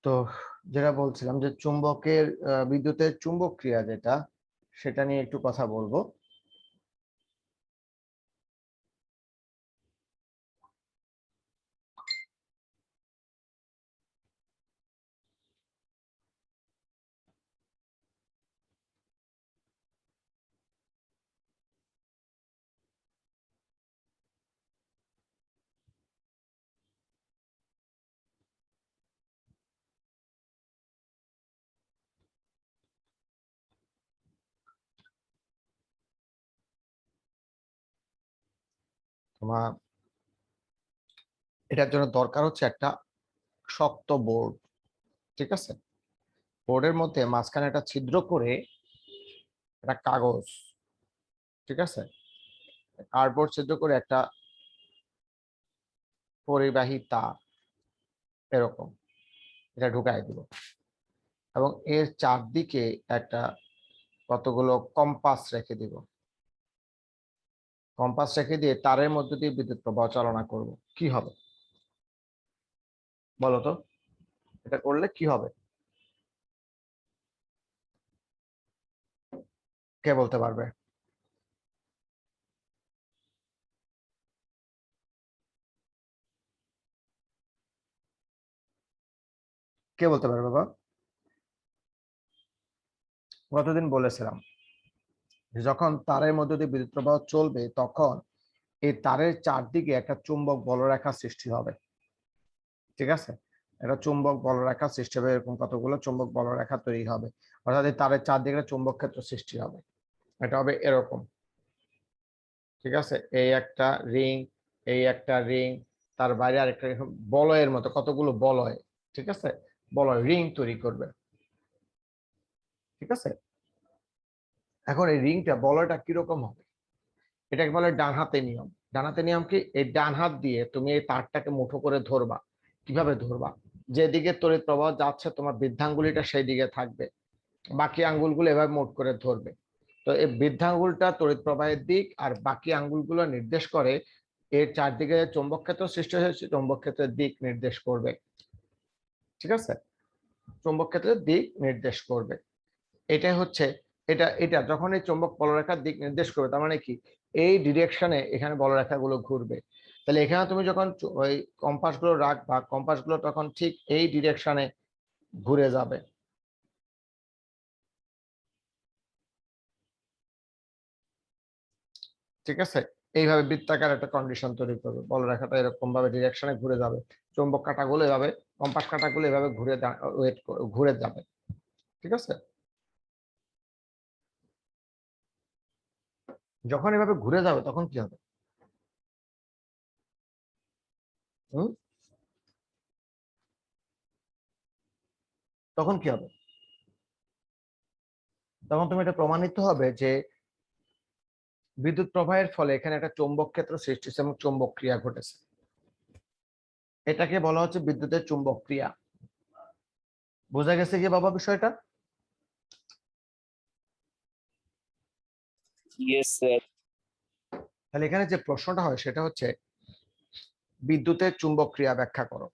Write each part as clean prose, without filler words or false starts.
তো যেটা বলছিলাম যে চুম্বকের বিদ্যুতের চুম্বক ক্রিয়া যেটা সেটা নিয়ে একটু কথা বলবো। তোমার এটার জন্য দরকার হচ্ছে একটা শক্ত বোর্ড। ঠিক আছে, বোর্ডের মধ্যে মাঝখানে একটা ছিদ্র করে একটা কাগজ, ঠিক আছে, কার্ডবোর্ড ছিদ্র করে একটা পরিবাহী তার এরকম এটা ঢুকাই দিব এবং এর চারদিকে একটা কতগুলো কম্পাস রেখে দিব। কম্পাস রেখে দিয়ে তারের মধ্যে দিয়ে বিদ্যুৎ প্রবাহ চালনা করব। কি হবে বলো তো? এটা করলে কি হবে? কে বলতে পারবে? কে বলতে পারবে বাবা? গতদিন বলেছিলাম যে যখন তারের মধ্যে দিয়ে বিদ্যুৎ প্রবাহ চলবে তখন এই তারের চারদিকে একটা চুম্বক বলরেখা সৃষ্টি হবে। ঠিক আছে, এটা চুম্বক বলরেখা সৃষ্টি হবে, এরকম কতগুলো চুম্বক বলরেখা তৈরি হবে, অর্থাৎ এই তারের চারদিকে চুম্বক ক্ষেত্র সৃষ্টি হবে। এটা হবে এরকম। ঠিক আছে, এই একটা রিং, এই একটা রিং, তার বাইরে আরেকটা বলয়ের মতো কতগুলো বলয়, ঠিক আছে, বলয় রিং তৈরি করবে। ঠিক আছে, এখন এই রিংটা বলয়টা কিরকম হবে? এটাকে বলে ডান হাতে নিয়ম। ডান হাতে নিয়ম কি? এই ডান হাত দিয়ে তুমি এই তারটাকে মুঠো করে ধরবা। কিভাবে ধরবা? যেদিকে তড়িৎ প্রবাহ যাচ্ছে তোমার বৃদ্ধাঙ্গুলিটা সেই দিকে থাকবে, বাকি আঙ্গুলগুলো এভাবে মুঠ করে ধরবে। তো এই বৃদ্ধাঙ্গুলটা তড়িৎ প্রবাহের দিক আর বাকি আঙ্গুলগুলো নির্দেশ করে এর চারদিকে চৌম্বক ক্ষেত্র সৃষ্টি হয়েছে, চৌম্বক ক্ষেত্রের দিক নির্দেশ করবে। ঠিক আছে, চৌম্বক ক্ষেত্রের দিক নির্দেশ করবে। এটাই হচ্ছে, এটা এটা যখন এই চৌম্বক বলরেখার দিক নির্দেশ করবে তার মানে কি এই ডিরেকশনে এখানে বলরেখাগুলো ঘুরবে। তাহলে এখানে তুমি যখন ওই কম্পাসগুলো রাখবা, কম্পাসগুলো তখন ঠিক এই ডিরেকশনে ঘুরে যাবে। ঠিক আছে, এইভাবে বৃত্তাকার একটা কন্ডিশন তৈরি করবে, বলরেখাটা এরকম ভাবে ডিরেকশনে ঘুরে যাবে, চৌম্বক কাঁটাগুলো এভাবে, কম্পাস কাঁটাগুলো এভাবে ঘুরে যাবে। ঠিক আছে, যখন এভাবে ঘুরে যাবে তখন কি হবে? হুম, তখন কি হবে? তখন তুমি এটা প্রমাণিত হবে যে বিদ্যুৎ প্রবাহের ফলে এখানে একটা চৌম্বক ক্ষেত্র সৃষ্টি হয়েছে এবং চৌম্বক ক্রিয়া ঘটেছে। এটাকে বলা হচ্ছে বিদ্যুতের চুম্বক ক্রিয়া। বোঝা গেছে কি বাবা বিষয়টা? Yes sir. তাহলে এখানে যে প্রশ্নটা হয় সেটা হচ্ছে বিদ্যুতের চুম্বক ক্রিয়া ব্যাখ্যা করো।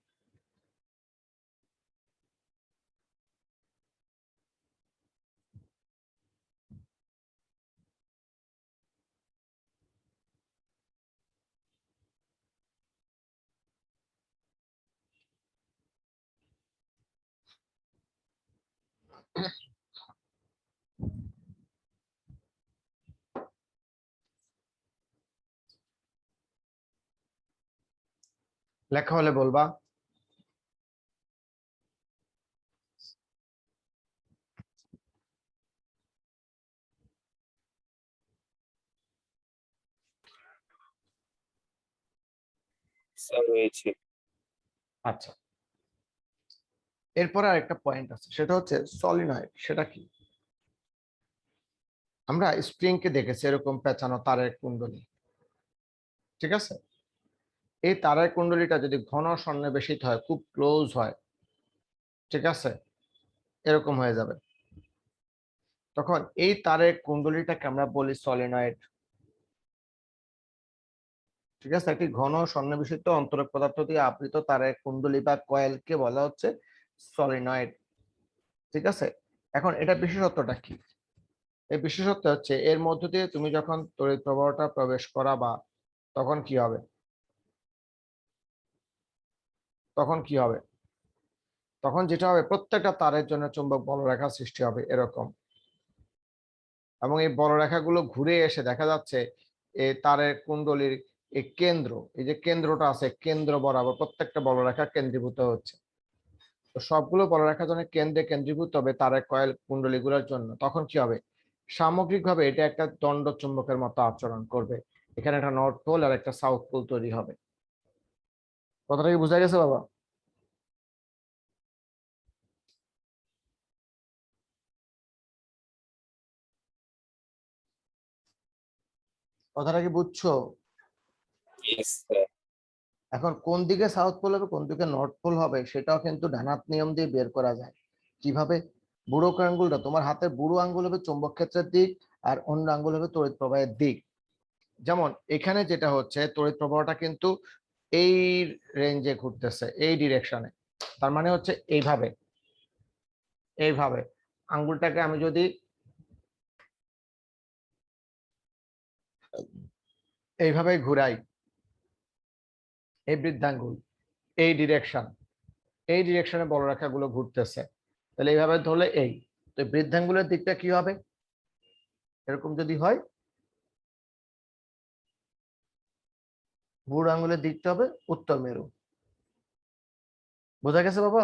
লেখা হলে বলবা। স্যার হয়েছে। আচ্ছা, এরপরে আরেকটা পয়েন্ট আছে, সেটা হচ্ছে সলিনয়েড। সেটা কি? আমরা স্প্রিং কে দেখেছি এরকম পেঁচানো তারের কুণ্ডলী। ঠিক আছে, এই তারের কুণ্ডলীটা যদি ঘন সন্নিবেশিত হয়, খুব ক্লোজ হয়, ঠিক আছে, এরকম হয়ে যাবে, তখন এই তারের কুণ্ডলীটাকে আমরা বলি সলিনয়েড। ঠিক আছে, একটি ঘন সন্নিবেশিত অন্তরক পদার্থ দিয়ে আবৃত তারের কুণ্ডলী বা কয়েলকে বলা হচ্ছে সলিনয়েড। ঠিক আছে, এখন এটা বিশেষত্বটা কি? এই বিশেষত্ব হচ্ছে এর মধ্য দিয়ে তুমি যখন তড়িৎ প্রবাহটা প্রবেশ করাবা তখন কি হবে? তখন কি হবে? তখন যেটা হবে, প্রত্যেকটা তারের জন্য চুম্বক বলরেখা সৃষ্টি হবে এরকম, এবং এই বলরেখাগুলো ঘুরে এসে দেখা যাচ্ছে এই তারের কুণ্ডলীর এই কেন্দ্র, এই যে কেন্দ্রটা আছে, কেন্দ্র বরাবর প্রত্যেকটা বলরেখা কেন্দ্রীভূত হচ্ছে। তো সবগুলো বলরেখা যখন কেন্দ্রে কেন্দ্রীভূত হবে তারের কয়েল কুণ্ডলীগুলোর জন্য, তখন কি হবে? সামগ্রিকভাবে এটা একটা দণ্ড চুম্বকের মতো আচরণ করবে। এখানে একটা নর্থ পোল আর একটা সাউথ পোল তৈরি হবে। কথাটা কি বোঝা গেছে বাবা? কথাটা কি বুঝছো? Yes, sir. এখন কোন দিকে সাউথ পোল হবে কোন দিকে নর্থ পোল হবে সেটাও কিন্তু ডানাত নিয়ম দিয়ে বের করা যায়। কিভাবে? বুড়ো আঙ্গুলটা, তোমার হাতের বুড়ো আঙ্গুল হবে চুম্বক ক্ষেত্রের দিক, আর অন্য আঙ্গুল হবে তড়িৎ প্রবাহের দিক। যেমন এখানে যেটা হচ্ছে, তড়িৎ প্রবাহটা কিন্তু এই রেঞ্জে ঘুরতেছে, এই ডিরেকশনে। তার মানে হচ্ছে এইভাবে, এইভাবে আঙ্গুলটাকে আমি যদি এইভাবে ঘুরাই, এই বৃদ্ধাঙ্গুল, এই ডিরেকশন, এই ডিরেকশনে বলরেখাগুলো ঘুরতেছে, তাহলে এইভাবে ধরলে এই, তো বৃদ্ধাঙ্গুলের দিকটা কি হবে? এরকম যদি হয়, বুড়ো আঙ্গুলের দিকটা হবে উত্তর মেরু। বোঝা গেছে বাবা?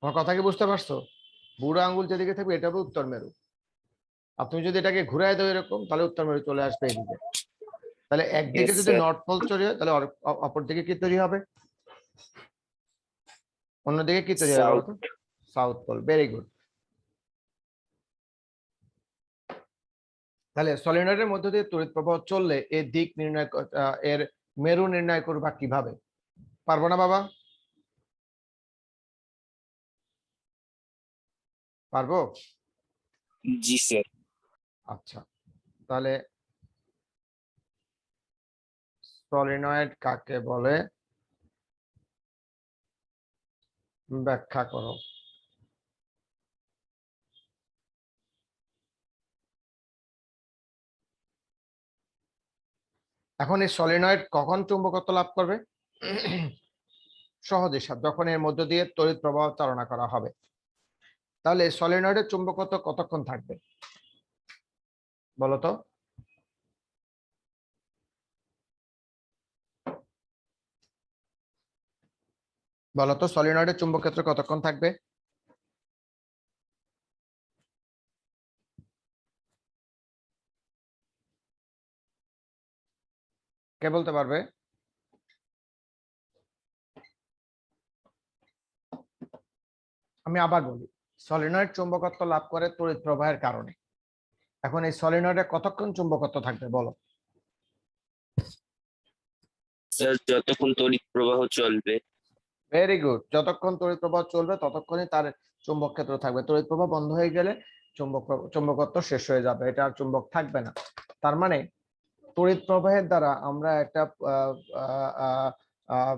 আমার কথা কি বুঝতে পারছো? বুড়ো আঙ্গুল যেদিকে থাকবে এটা হবে উত্তর মেরু, আর তুমি যদি এটাকে ঘুরাই দাও এরকম, তাহলে উত্তর মেরু চলে আসবে এদিকে। তাহলে একদিকে Yes, যদি sir. নর্থ পোল তৈরি হয়, তাহলে অপর দিকে কি তৈরি হবে? অন্যদিকে কি তৈরি হবে South. বলতো? South pole. Very good. তাহলে সলিনয়েডের মধ্য দিয়ে তড়িৎ প্রবাহ চললে এর দিক নির্ণয় এর মেরু নির্ণয় করবা কিভাবে? পারবো না বাবা? পারবো? জি, sir. আচ্ছা, তাহলে সলিনয়েড কাকে বলে ব্যাখ্যা করো। এখন এই সলিনয়েড কখন চুম্বকত্ব লাভ করবে? সহজ হিসাব, যখন এর মধ্য দিয়ে তড়িৎ প্রবাহ চালনা করা হবে। তাহলে সলিনয়েডের চুম্বকত্ব কতক্ষণ থাকবে বলতো? বলতো সলিনয়েডের চুম্বক ক্ষেত্র কতক্ষণ থাকবে? কে বলতে পারবে? আমি আবার বলি, সলিনয়েড চুম্বকত্ব লাভ করে তড়িৎ প্রবাহের কারণে। এখন এই সলিনয়েডে কতক্ষণ চুম্বকত্ব থাকবে বলো? স্যার, যতক্ষণ তড়িৎ প্রবাহ চলবে। ভেরি গুড, যতক্ষণ তড়িৎ প্রবাহ চলবে ততক্ষণই তার চুম্বক ক্ষেত্র থাকবে। তড়িৎ প্রবাহ বন্ধ হয়ে গেলে চুম্বকত্ব শেষ হয়ে যাবে, এটা আর চুম্বক থাকবে না। তার মানে তড়িৎ প্রবাহের দ্বারা আমরা একটা আহ, আহ, আহ,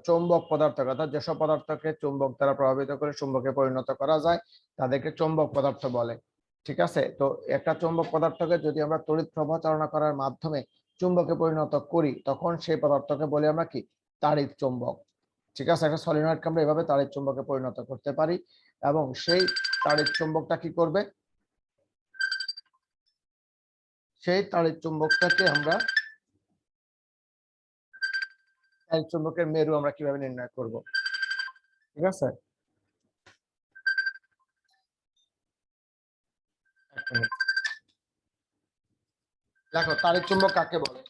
চৌম্বক পদার্থ, অর্থাৎ যেসব পদার্থকে চুম্বক দ্বারা প্রভাবিত করে চুম্বকে পরিণত করা যায় তাদেরকে চৌম্বক পদার্থ বলে। ঠিক আছে, তো একটা চৌম্বক পদার্থকে যদি আমরা তড়িৎ প্রবাহ চালনা করার মাধ্যমে চুম্বকে পরিণত করি তখন সেই পদার্থকে বলি আমরা কি? তাড়িৎ চুম্বক। ঠিক আছে, একটা সলিনয়েডকে আমরা এভাবে তাড়িৎ চুম্বকে পরিণত করতে পারি, এবং সেই তাড়িৎ চুম্বকটা কি করবে? সেই তাড়িৎ চুম্বকটাকে আমরা, তাড়িৎ চুম্বকের মেরু আমরা কিভাবে নির্ণয় করব? ঠিক আছে, এক মিনিট। দেখো তাড়িৎ চুম্বক কাকে বলে?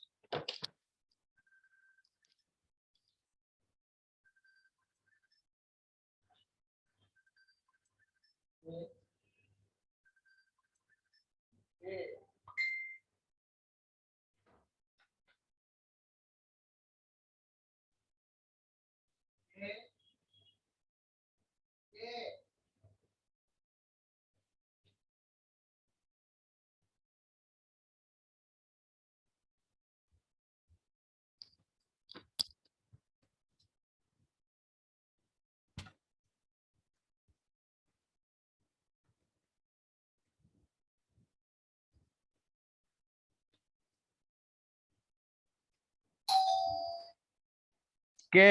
কে?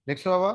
দেখছো বাবা?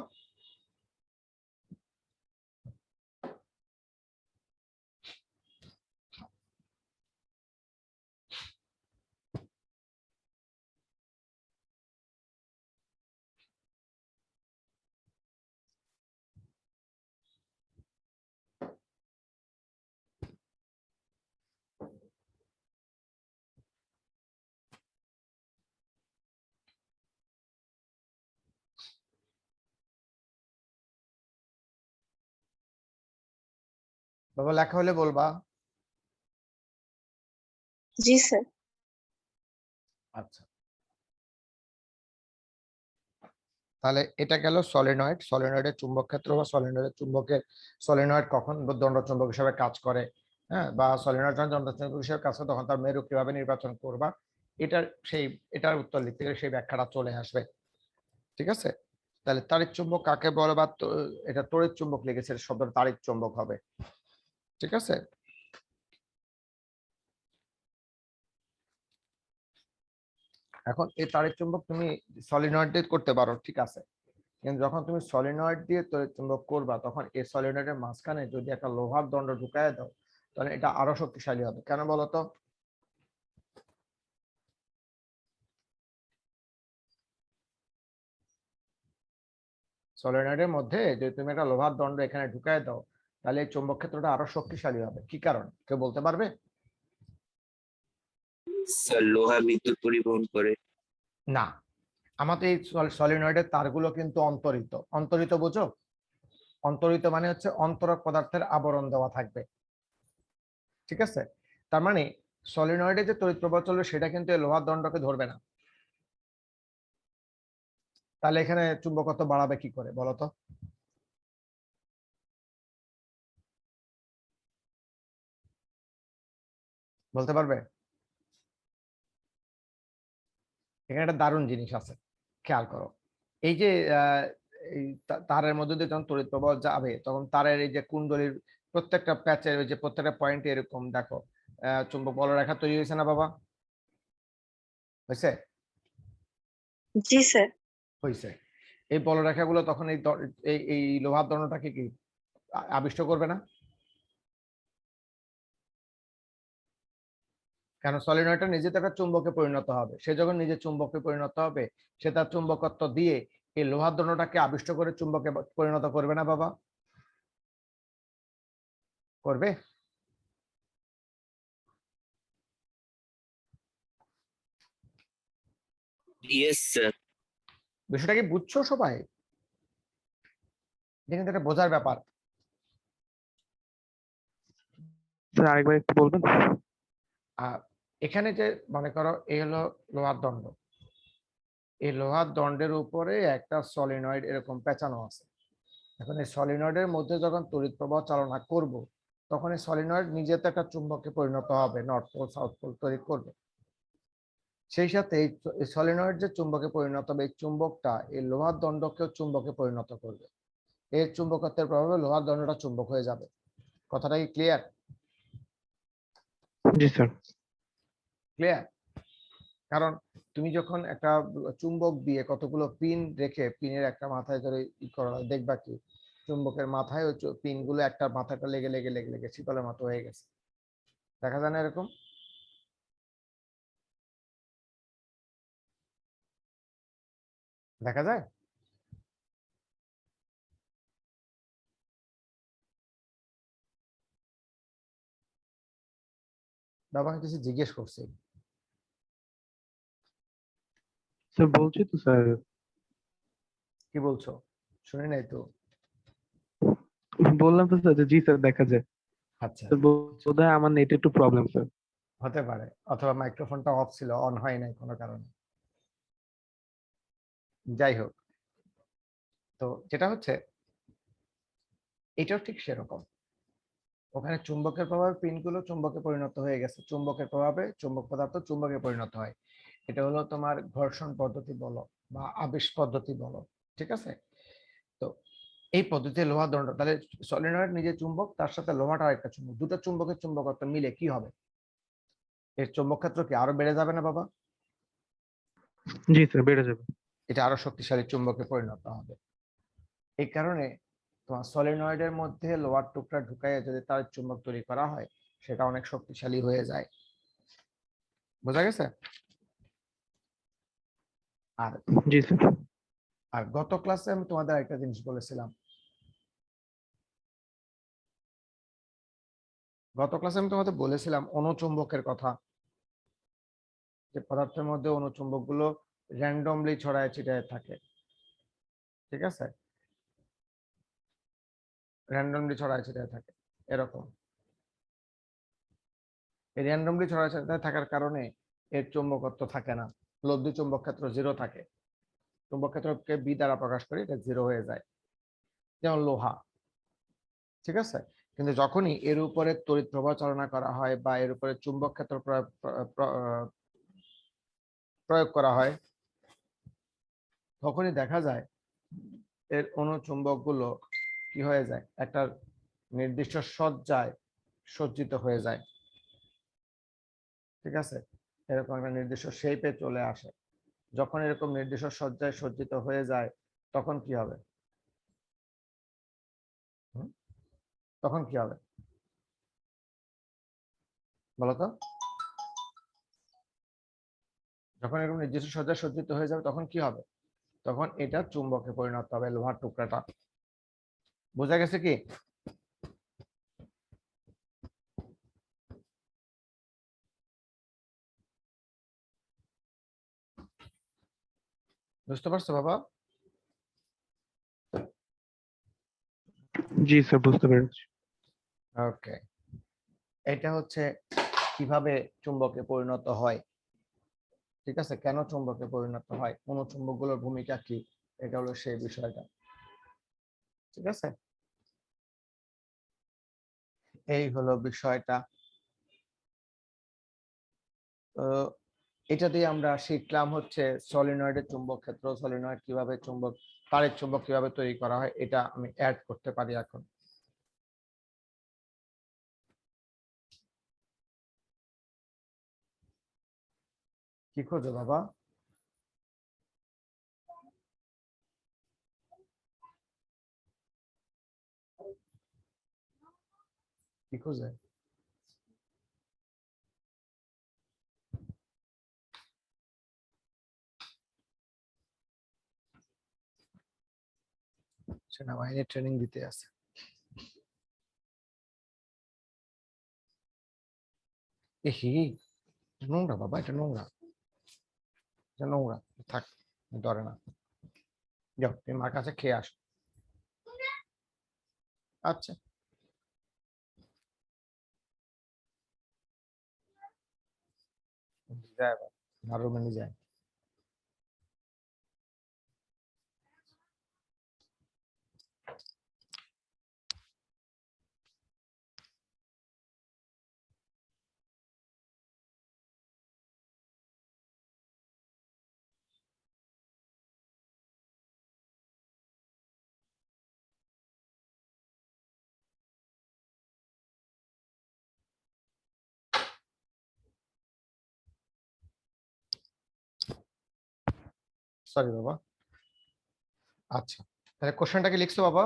বাবা লেখা হলে বলবা। জি স্যার। আচ্ছা, তাহলে এটা গেল সলিনয়েড। সলিনয়েডের চুম্বক ক্ষেত্র বা সলিনয়েডের চুম্বকের সলিনয়েড কখন দণ্ড চুম্বক হিসেবে কাজ করে, হ্যাঁ, বা সলিনয়েড যখন দণ্ড চুম্বক হিসেবে কাজ করে তখন তার মেরু কিভাবে নির্বাচন করবা, এটার উত্তর লিখতে গেলে সেই ব্যাখ্যাটা চলে আসবে। ঠিক আছে? তাহলে তাড়িৎ চুম্বক কাকে বলে, বা এটা তড়িৎ চুম্বক লিখেছে, শব্দ তাড়িৎ চুম্বক হবে। ঠিক আছে? এখন এই তাড়িৎ চুম্বক তুমি সলিনয়েড দিয়ে করতে পারো, ঠিক আছে, কিন্তু যখন তুমি সলিনয়েড দিয়ে তড়িৎ চুম্বক করবা তখন এই সলিনয়েডের মাঝখানে যদি একটা লোহার দণ্ড ঢুকায় দাও তাহলে এটা আরো শক্তিশালী হবে। কেন বলতো? সলিনয়েডের মধ্যে যদি তুমি একটা লোহার দণ্ড এখানে ঢুকায় দাও তাহলে এই চুম্বক ক্ষেত্রটা আরো শক্তিশালী হবে। কি কারণ কেউ বলতে পারবে? স্যার লোহা বিদ্যুৎ পরিবহন করে। না, আমাদের এই সলিনয়েডের তারগুলো কিন্তু অন্তরিত। অন্তরিত বুঝো? অন্তরিত মানে হচ্ছে অন্তরক পদার্থের আবরণ দেওয়া থাকবে। ঠিক আছে? তার মানে সলিনয়েডে যে তড়িৎ প্রবাহ চলবে সেটা কিন্তু এই লোহার দণ্ডকে ধরবে না। তাহলে এখানে চুম্বকত্ব বাড়াবে কি করে বলো তো? বলতে পারবে? এখানে একটা দারুণ জিনিস আছে, খেয়াল করো। এই যে এই তারের মধ্যে দিয়ে যখন তড়িৎ প্রবাহ যাবে তখন তারের এই যে কুণ্ডলীর প্রত্যেকটা প্যাচের ওই যে প্রত্যেকটা পয়েন্টে এরকম দেখো চুম্বক বলরেখা তৈরি হয়েছে না বাবা? হয়েছে? জি স্যার। হয়েছে। এই বলরেখাগুলো তখন এই লোহার দণ্ডটাকে কি আবিষ্ট করবে না? কেন? সলিনয়েডটা নিজে তো একটা চুম্বকে পরিণত হবে। সে যখন নিজে চুম্বকে পরিণত হবে সে তার চুম্বকত্ব দিয়ে এই লোহার দণ্ডটাকে আবিষ্ট করে চুম্বকে পরিণত করবে না বাবা? করবে? Yes sir. বিষয়টা কি বুঝছো সবাই? এটা কিন্তু একটা বোঝার ব্যাপার। আরেকবার একটু বলবেন? এখানে যে মনে করো এই হলো লোহার দণ্ড, এই লোহার দণ্ডের উপরে একটা সলিনয়েড এরকম পেঁচানো আছে। এখন এই সলিনয়েডের মধ্যে যখন তড়িৎ প্রবাহ চালনা করব তখন এই সলিনয়েড নিজে তো একটা চুম্বকে পরিণত হবে, নর্থ পোল সাউথ পোল তৈরি করবে। সেই সাথে এই সলিনয়েড যে চুম্বকে পরিণত হবে এই চুম্বকটা এই লোহার দণ্ডকেও চুম্বকে পরিণত করবে। এর চুম্বকত্বের প্রভাবে লোহার দণ্ডটা চুম্বক হয়ে যাবে। কথাটা কি ক্লিয়ার? জি স্যার। ক্লিয়ার? কারণ তুমি যখন একটা চুম্বক দিয়ে কতগুলো পিন রেখে পিনের একটা মাথায় ধরে ই করা দেখবা কি চুম্বকের মাথায় ওই পিন গুলো একটা মাথাটা লেগে লেগে লেগে লেগে শিকলের মতো হয়ে গেছে। দেখা যায় না এরকম? দেখা যায়? বাবা কিছু জিজ্ঞেস করছি। স্যার বলছি তো স্যার, কি বলছো? শুনি নাই তো। বললাম তো স্যার যে জি স্যার দেখা যায়। আচ্ছা, স্যার বোধহয় আমার নেটে একটু প্রবলেম স্যার। হতে পারে, অথবা মাইক্রোফোনটা অফ ছিল, অন হয় নাই কোনো কারণে। যাই হোক, তো যেটা হচ্ছে এটাও ঠিক সেরকম। ওখানে চুম্বকের প্রভাবে পিনগুলো চুম্বকে পরিণত হয়ে গেছে, চুম্বকের প্রভাবে চুম্বক পদার্থ চুম্বকে পরিণত হয়। এটা হলো তোমার ঘর্ষণ পদ্ধতি বলো বা আবেশ পদ্ধতি বলো, ঠিক আছে? তো এই পদ্ধতিতে লোহা দণ্ড, তাহলে সলিনয়েড নিজে চুম্বক, তার সাথে লোহাটা একটা চুম্বক, দুটো চুম্বকের চুম্বকত্ব মিলে কি হবে? এর চুম্বক ক্ষেত্র কি আরো বেড়ে যাবে না বাবা? জি স্যার বেড়ে যাবে। এটা আরো শক্তিশালী চুম্বকে পরিণত হবে। এই কারণে তোমার সলিনয়েডের মধ্যে লোহার টুকরা ঢুকাইয়া যদি তার চুম্বক তৈরি করা হয়, সেটা অনেক শক্তিশালী হয়ে যায়। বোঝা গেছে? আর জি স্যার। আর গত ক্লাসে আমি তোমাদের একটা জিনিস বলেছিলাম, অনুচুম্বকের কথা, যে পদার্থের মধ্যে অনুচুম্বক গুলো র্যান্ডমলি ছড়ায় ছিটায় থাকে, ঠিক আছে? র্যান্ডমলি ছড়ায় ছিটায় থাকে এরকম। এই র্যান্ডমলি ছড়ায় ছিটায় থাকার কারণে এর চুম্বকত্ব থাকে না, লব্ধি চুম্বক ক্ষেত্র জিরো থাকে। চুম্বক ক্ষেত্রকে বি দ্বারা প্রকাশ করি, এটা জিরো হয়ে যায়, যেমন লোহা, ঠিক আছে? কিন্তু যখনই এর উপরে তড়িৎ প্রবাহ চালনা করা হয় বা এর উপরে চুম্বক ক্ষেত্র প্রয়োগ করা হয়, তখনই দেখা যায় এর অনুচুম্বক গুলো কি হয়ে যায়, একটা নির্দিষ্ট সজ্জায় সজ্জিত হয়ে যায়, ঠিক আছে? এরকম একটা নির্দিষ্ট শেপে চলে আসে। যখন এরকম নির্দিষ্ট সজ্জায় সজ্জিত হয়ে যায়, তখন কি হবে? হুম? তখন কি হবে বলতো? যখন এরকম নির্দিষ্ট সজ্জায় সজ্জিত হয়ে যাবে তখন কি হবে? তখন এটা চুম্বকে পরিণত হবে, লোহার টুকরাটা। বোঝা গেছে কি? বুঝতে পারছো বাবা? জি স্যার বুঝতে পেরেছি। ওকে, এটা হচ্ছে কিভাবে চুম্বকে পরিণত হয়, ঠিক আছে? কেন চুম্বকে পরিণত হয়, অনুচুম্বক গুলোর ভূমিকা কি, এটা হলো সেই বিষয়টা, ঠিক আছে? এই হলো বিষয়টা। তো এটা দিয়ে আমরা শিখলাম হচ্ছে সলিনয়েডের চুম্বক ক্ষেত্র, সলিনয়েড কিভাবে চুম্বক, তারের চুম্বক কিভাবে তৈরি করা হয়, এটা আমি অ্যাড করতে পারি এখন। কি খোঁজো বাবা? কি খোঁজে? সেনাবাহিনী ট্রেনিং দিতে আছে। এহি, নোংরা বাবা, এটা নোংরা, এটা নোংরা। থাক, ধরে না। যাও তুমি মার কাছে খেয়ে আসো। আচ্ছা, যায় না, রুমে নিয়ে যায়। সরি বাবা। আচ্ছা, তাহলে কোশ্চেনটা কি লিখছো বাবা?